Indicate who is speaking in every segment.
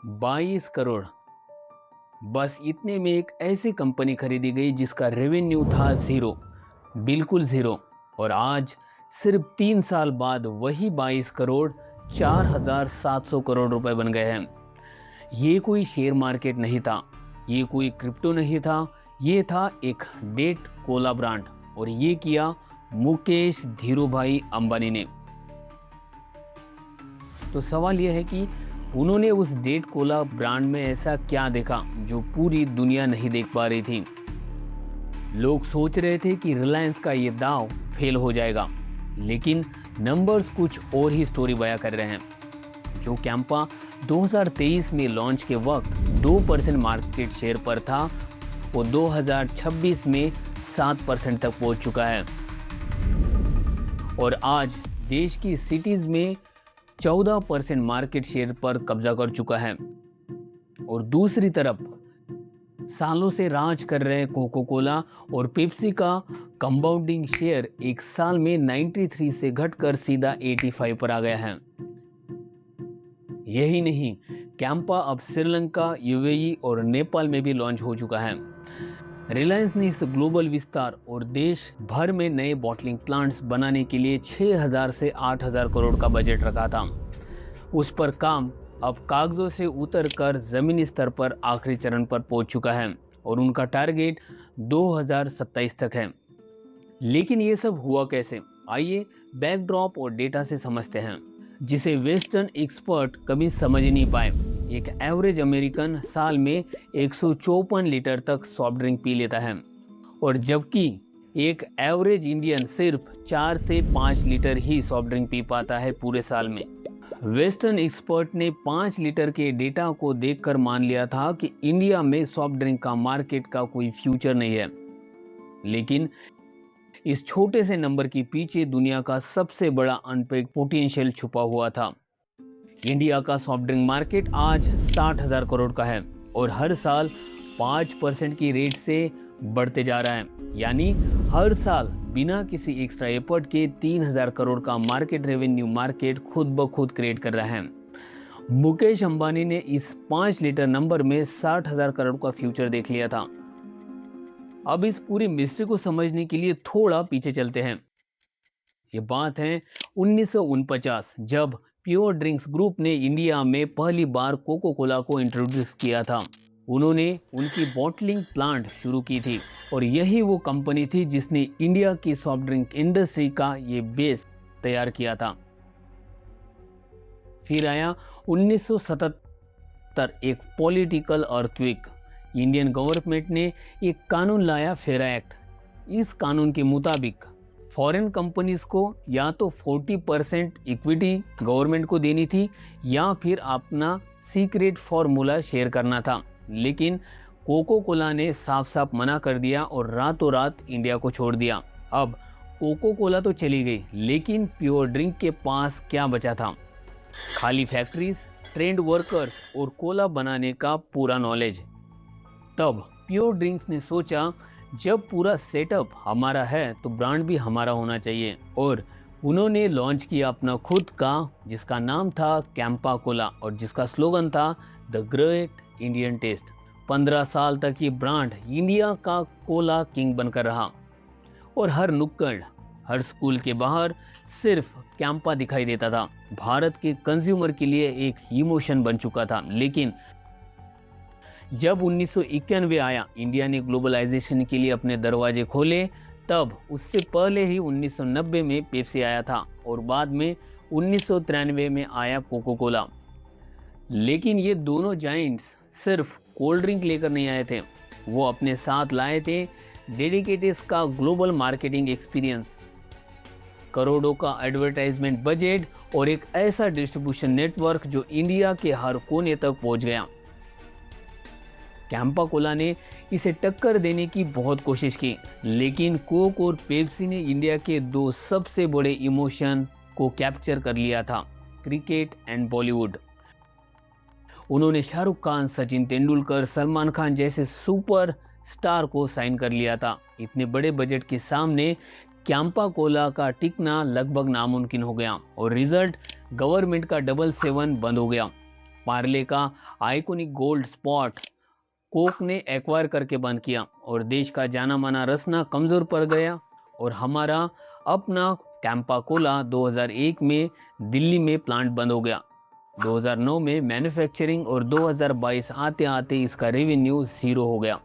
Speaker 1: 22 करोड़, बस इतने में एक ऐसी कंपनी खरीदी गई जिसका रेवेन्यू था ज़ीरो, बिल्कुल ज़ीरो। और आज सिर्फ 3 साल बाद वही 22 करोड़ 4,700 करोड़ रुपए बन गए हैं। ये कोई शेयर मार्केट नहीं था, ये कोई क्रिप्टो नहीं था, ये था एक डेट कोला ब्रांड। और ये किया मुकेश धीरूभाई अंबानी ने। तो सवाल यह है कि उन्होंने उस डेट कोला ब्रांड में ऐसा क्या देखा जो पूरी दुनिया नहीं देख पा रही थी। लोग सोच रहे थे कि रिलायंस का ये दांव फेल हो जाएगा, लेकिन नंबर्स कुछ और ही स्टोरी बयां कर रहे हैं। जो कैंपा 2023 में लॉन्च के वक्त 2% मार्केट शेयर पर था, वो 2026 में 7% तक पहुंच चुका है और आज देश की सिटीज में 14% मार्केट शेयर पर कब्जा कर चुका है। और दूसरी तरफ सालों से राज कर रहे कोको कोला और पेप्सी का कंपाउंडिंग शेयर एक साल में 93 से घटकर सीधा 85 पर आ गया है। यही नहीं, कैंपा अब श्रीलंका, यूएई और नेपाल में भी लॉन्च हो चुका है। रिलायंस ने इस ग्लोबल विस्तार और देश भर में नए बॉटलिंग प्लांट्स बनाने के लिए 6,000 से 8,000 करोड़ का बजट रखा था। उस पर काम अब कागजों से उतरकर जमीनी स्तर पर आखिरी चरण पर पहुंच चुका है और उनका टारगेट 2027 तक है। लेकिन ये सब हुआ कैसे? आइए बैकड्रॉप और डेटा से समझते हैं, जिसे वेस्टर्न एक्सपर्ट कभी समझ नहीं पाए। एक एवरेज अमेरिकन साल में 154 लीटर तक सॉफ्ट ड्रिंक पी लेता है, और जबकि एक एवरेज इंडियन सिर्फ 4 से 5 लीटर ही सॉफ्ट ड्रिंक पी पाता है पूरे साल में। वेस्टर्न एक्सपर्ट ने 5 लीटर के डेटा को देखकर मान लिया था कि इंडिया में सॉफ्ट ड्रिंक का मार्केट का कोई फ्यूचर नहीं है। लेकिन इस छोटे से नंबर के पीछे दुनिया का सबसे बड़ा अनपेक्ड पोटेंशियल छुपा हुआ था। इंडिया का सॉफ्ट ड्रिंक मार्केट आज 60,000 करोड़ का है और हर साल 5% की रेट से बढ़ते जा रहा है। यानी हर साल बिना किसी एक्स्ट्रा एफर्ट के 3,000 करोड़ का मार्केट रेवेन्यू मार्केट खुद ब खुद क्रिएट कर रहा है। मुकेश अंबानी ने इस 5 लीटर नंबर में 60,000 करोड़ का फ्यूचर देख लिया था। अब इस पूरी मिस्ट्री को समझने के लिए थोड़ा पीछे चलते हैं। ये बात है 1949, जब प्योर ड्रिंक्स ग्रुप ने इंडिया में पहली बार कोको कोला को इंट्रोड्यूस किया था। उन्होंने उनकी बॉटलिंग प्लांट शुरू की थी और यही वो कंपनी थी जिसने इंडिया की सॉफ्ट ड्रिंक इंडस्ट्री का ये बेस तैयार किया था। फिर आया 1977, एक पॉलिटिकल अर्थक्वेक। इंडियन गवर्नमेंट ने एक कानून लाया, फेरा एक्ट। इस कानून के मुताबिक फॉरेन कंपनीज को या तो 40% इक्विटी गवर्नमेंट को देनी थी या फिर अपना सीक्रेट फॉर्मूला शेयर करना था। लेकिन कोको कोला ने साफ साफ मना कर दिया और रातों रात इंडिया को छोड़ दिया। अब कोको कोला तो चली गई, लेकिन प्योर ड्रिंक के पास क्या बचा था? खाली फैक्ट्रीज, ट्रेंड वर्कर्स और कोला बनाने का पूरा नॉलेज। तब प्योर ड्रिंक्स ने सोचा, जब पूरा सेटअप हमारा है तो ब्रांड भी हमारा होना चाहिए, और उन्होंने लॉन्च किया अपना खुद का, जिसका नाम था कैंपा कोला और जिसका स्लोगन था द ग्रेट इंडियन टेस्ट। 15 साल तक ये ब्रांड इंडिया का कोला किंग बनकर रहा और हर नुक्कड़, हर स्कूल के बाहर सिर्फ कैंपा दिखाई देता था। भारत के कंज्यूमर के लिए एक इमोशन बन चुका था। लेकिन जब 1991 आया, इंडिया ने ग्लोबलाइजेशन के लिए अपने दरवाजे खोले। तब उससे पहले ही 1990 में पेप्सी आया था और बाद में 1993 में आया कोको कोला। लेकिन ये दोनों जाइंट्स सिर्फ कोल्ड ड्रिंक लेकर नहीं आए थे, वो अपने साथ लाए थे डेडिकेटेड का ग्लोबल मार्केटिंग एक्सपीरियंस, करोड़ों का एडवर्टाइजमेंट बजट और एक ऐसा डिस्ट्रीब्यूशन नेटवर्क जो इंडिया के हर कोने तक पहुंच गया। कैंपा कोला ने इसे टक्कर देने की बहुत कोशिश की, लेकिन कोक और पेप्सी ने इंडिया के दो सबसे बड़े इमोशन को कैप्चर कर लिया था, क्रिकेट एंड बॉलीवुड। उन्होंने शाहरुख खान, सचिन तेंदुलकर, सलमान खान जैसे सुपर स्टार को साइन कर लिया था। इतने बड़े बजट के सामने कैंपा कोला का टिकना लगभग नामुमकिन हो गया और रिजल्ट गवर्नमेंट का 777 बंद हो गया। पार्ले का आइकॉनिक गोल्ड स्पॉट कोक ने एक्वायर करके बंद किया और देश का जाना माना रसना कमज़ोर पड़ गया और हमारा अपना कैंपा कोला 2001 में दिल्ली में प्लांट बंद हो गया। 2009 में मैन्युफैक्चरिंग और 2022 आते आते इसका रेवेन्यू ज़ीरो हो गया।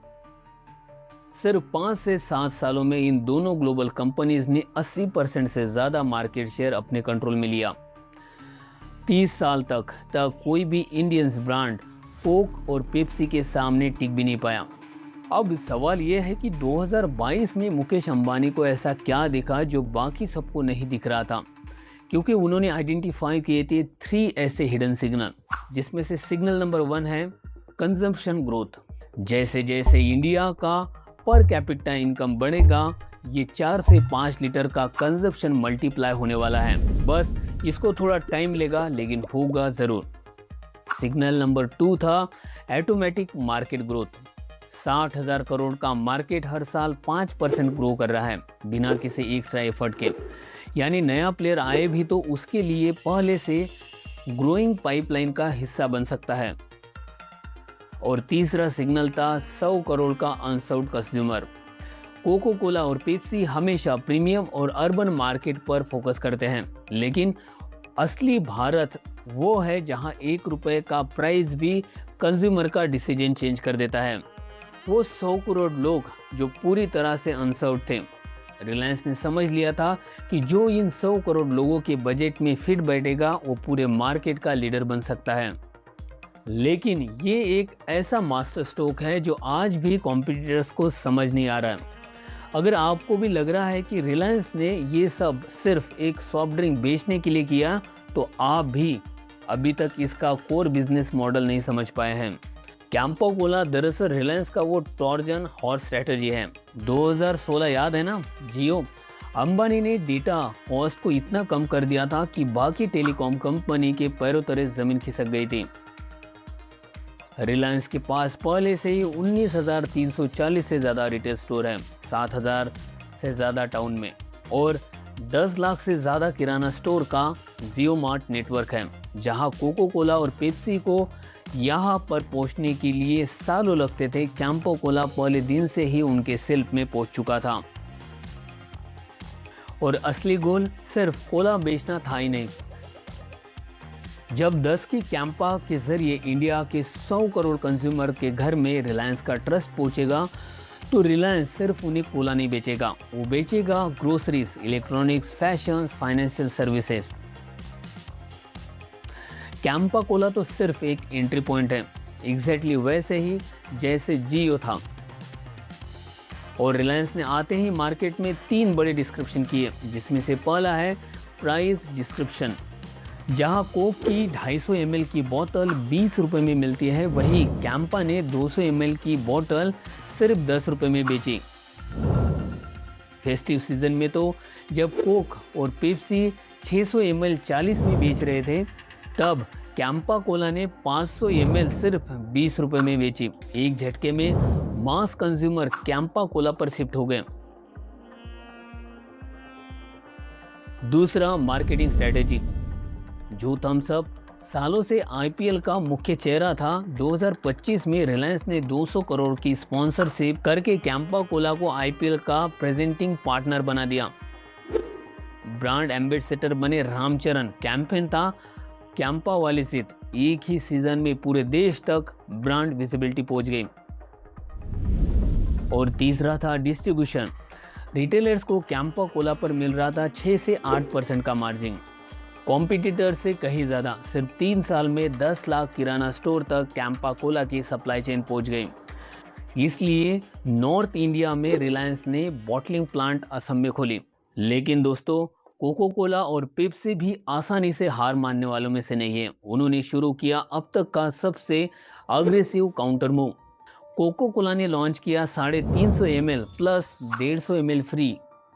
Speaker 1: सिर्फ 5 से 7 सालों में इन दोनों ग्लोबल कंपनीज ने 80% से ज़्यादा मार्केट शेयर अपने कंट्रोल में लिया। 30 साल तक कोई भी इंडियंस ब्रांड कोक और पेप्सी के सामने टिक भी नहीं पाया। अब सवाल यह है कि 2022 में मुकेश अंबानी को ऐसा क्या दिखा जो बाकी सबको नहीं दिख रहा था, क्योंकि उन्होंने आइडेंटिफाई किए थे 3 ऐसे हिडन सिग्नल, जिसमें से सिग्नल नंबर 1 है कंजम्पशन ग्रोथ। जैसे जैसे इंडिया का पर कैपिटा इनकम बढ़ेगा, ये 4 से 5 लीटर का कंजम्पशन मल्टीप्लाई होने वाला है। बस इसको थोड़ा टाइम लेगा, लेकिन होगा ज़रूर। सिग्नल नंबर 2 था ऑटोमेटिक मार्केट ग्रोथ। 60,000 करोड़ का मार्केट हर साल 5% ग्रो कर रहा है बिना किसी एक्स्ट्रा एफर्ट के, यानी नया प्लेयर आए भी तो उसके लिए पहले से ग्रोइंग पाइपलाइन का हिस्सा बन सकता है। और तीसरा सिग्नल था 100 करोड़ का अनसर्व्ड कंज्यूमर। कोको कोला और पेप्सी हमेशा प्रीमियम और अर्बन मार्केट पर फोकस करते हैं, लेकिन असली भारत वो है जहां 1 रुपए का प्राइस भी कंज्यूमर का डिसीजन चेंज कर देता है। वो 100 करोड़ लोग जो पूरी तरह से अनसर्व्ड थे। रिलायंस ने समझ लिया था कि जो इन 100 करोड़ लोगों के बजट में फिट बैठेगा वो पूरे मार्केट का लीडर बन सकता है। लेकिन ये एक ऐसा मास्टर स्ट्रोक है जो आज भी कॉम्पिटिटर्स को समझ नहीं आ रहा है। अगर आपको भी लग रहा है कि रिलायंस ने ये सब सिर्फ एक सॉफ्ट ड्रिंक बेचने के लिए किया, तो आप भी अभी तक इसका कोर बिजनेस मॉडल नहीं समझ पाए हैं। कैंपा कोला दरअसल रिलायंस का वो ट्रोजन हॉर्स स्ट्रेटजी है। 2016 याद है ना, जियो अंबानी ने डेटा कॉस्ट को इतना कम कर दिया था कि बाकी टेलीकॉम कंपनी के पैरों तले जमीन खिसक गई थी। रिलायंस के पास पहले से ही 19,340 से ज़्यादा रिटेल स्टोर हैं, 7,000 से ज़्यादा टाउन में, और 10 लाख से ज़्यादा किराना स्टोर का जियो मार्ट नेटवर्क है, जहां कोको कोला और पेप्सी को यहाँ पर पहुँचने के लिए सालों लगते थे। कैंपा कोला पहले दिन से ही उनके शेल्फ में पहुँच चुका था और असली गोल सिर्फ कोला बेचना था ही नहीं। जब 10 की कैंपा के जरिए इंडिया के 100 करोड़ कंज्यूमर के घर में रिलायंस का ट्रस्ट पहुंचेगा, तो रिलायंस सिर्फ उन्हें कोला नहीं बेचेगा, वो बेचेगा groceries, electronics, fashion, financial services. Campa Cola तो सिर्फ एक एंट्री पॉइंट है, एग्जैक्टली वैसे ही जैसे जियो था। और रिलायंस ने आते ही मार्केट में 3 बड़े डिस्क्रिप्शन किए, जिसमें से पहला है प्राइस डिस्क्रिप्शन। जहां कोक की 250 ml की बोतल 20 रुपए में मिलती है, वहीं कैंपा ने 200 ml की बोतल सिर्फ 10 रुपए में बेची। फेस्टिव सीजन में तो जब कोक और पेप्सी 600 ml 40 में बेच रहे थे, तब कैंपा कोला ने 500 ml सिर्फ 20 रुपए में बेची। एक झटके में मास कंज्यूमर कैंपा कोला पर शिफ्ट हो गए। दूसरा, मार्केटिंग स्ट्रेटेजी। जो थम्स अप सालों से आईपीएल का मुख्य चेहरा था, 2025 में रिलायंस ने 200 करोड़ की स्पॉन्सरशिप करके कैंपा कोला को आईपीएल का प्रेजेंटिंग पार्टनर बना दिया। ब्रांड एम्बेसडर बने रामचरण। कैंपेन था कैंपा वाली सीट। एक ही सीजन में पूरे देश तक ब्रांड विजिबिलिटी पहुंच गई। और तीसरा था डिस्ट्रीब्यूशन। रिटेलर्स को कैंपा कोला पर मिल रहा था 6 से 8% का मार्जिन, कॉम्पिटिटर से कहीं ज़्यादा। सिर्फ 3 साल में 10 लाख किराना स्टोर तक कैंपा कोला की सप्लाई चेन पहुंच गई। इसलिए नॉर्थ इंडिया में रिलायंस ने बॉटलिंग प्लांट असम में खोली। लेकिन दोस्तों, कोको कोला और पेप्सी भी आसानी से हार मानने वालों में से नहीं है। उन्होंने शुरू किया अब तक का सबसे aggressive counter move. Coca Cola ने लॉन्च किया 350 ml प्लस 150 ml फ्री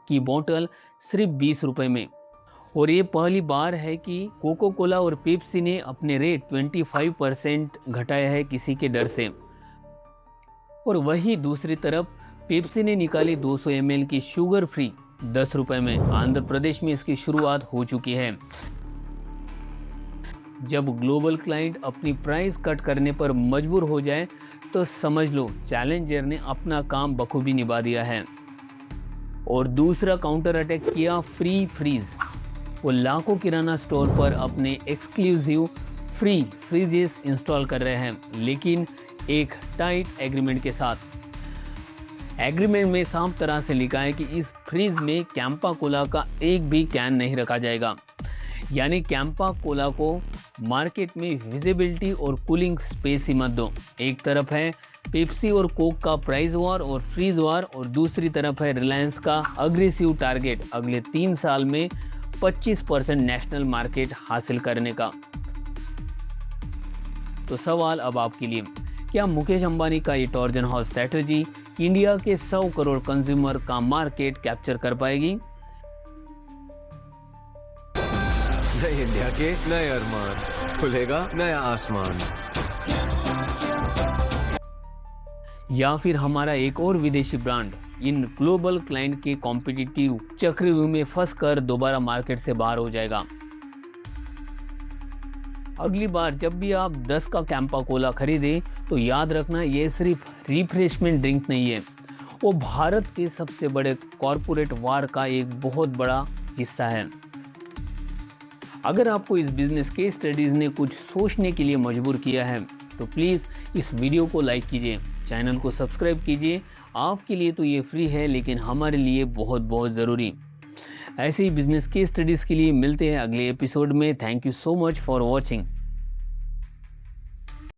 Speaker 1: की बोतल सिर्फ 20 रुपए में। और ये पहली बार है कि कोको कोला और पेप्सी ने अपने रेट 25% घटाया है किसी के डर से। और वही दूसरी तरफ पेप्सी ने निकाली 200 ml की शुगर फ्री 10 रुपए में। आंध्र प्रदेश में इसकी शुरुआत हो चुकी है। जब ग्लोबल क्लाइंट अपनी प्राइस कट करने पर मजबूर हो जाए तो समझ लो चैलेंजर ने अपना काम बखूबी निभा दिया है। और दूसरा काउंटर अटैक किया फ्री फ्रीज। वो लाखों किराना स्टोर पर अपने एक्सक्लूसिव फ्री फ्रीजेस इंस्टॉल कर रहे हैं, लेकिन एक टाइट एग्रीमेंट के साथ। एग्रीमेंट में साफ तरह से लिखा है कि इस फ्रीज में कैंपा कोला का एक भी कैन नहीं रखा जाएगा। यानी कैंपा कोला को मार्केट में विजिबिलिटी और कूलिंग स्पेस ही मत दो। एक तरफ है पेप्सी और कोक का प्राइस वॉर और फ्रीज वॉर, और दूसरी तरफ है रिलायंस का अग्रेसिव टारगेट अगले 3 साल में 25% नेशनल मार्केट हासिल करने का। तो सवाल अब आपके लिए, क्या मुकेश अंबानी का ये टॉर्जन हॉर्स स्ट्रैटेजी इंडिया के 100 करोड़ कंज्यूमर का मार्केट कैप्चर कर पाएगी?
Speaker 2: नए इंडिया के नए अरमान, खुलेगा नया आसमान।
Speaker 1: या फिर हमारा एक और विदेशी ब्रांड इन ग्लोबल क्लाइंट के कॉम्पिटिटिव चक्रव्यूह में फंसकर दोबारा मार्केट से बाहर हो जाएगा। अगली बार जब भी आप 10 का कैंपा कोला खरीदें तो याद रखना ये सिर्फ रिफ्रेशमेंट ड्रिंक नहीं है, वो भारत के सबसे बड़े कॉरपोरेट वार का एक बहुत बड़ा हिस्सा है। अगर आपको इस बिजनेस केस स्टडीज ने कुछ सोचने के लिए मजबूर किया है तो प्लीज़ इस वीडियो को लाइक कीजिए, चैनल को सब्सक्राइब कीजिए। आपके लिए तो ये फ्री है, लेकिन हमारे लिए बहुत बहुत ज़रूरी। ऐसे ही बिजनेस केस स्टडीज़ के लिए मिलते हैं अगले एपिसोड में। Thank you so much for watching.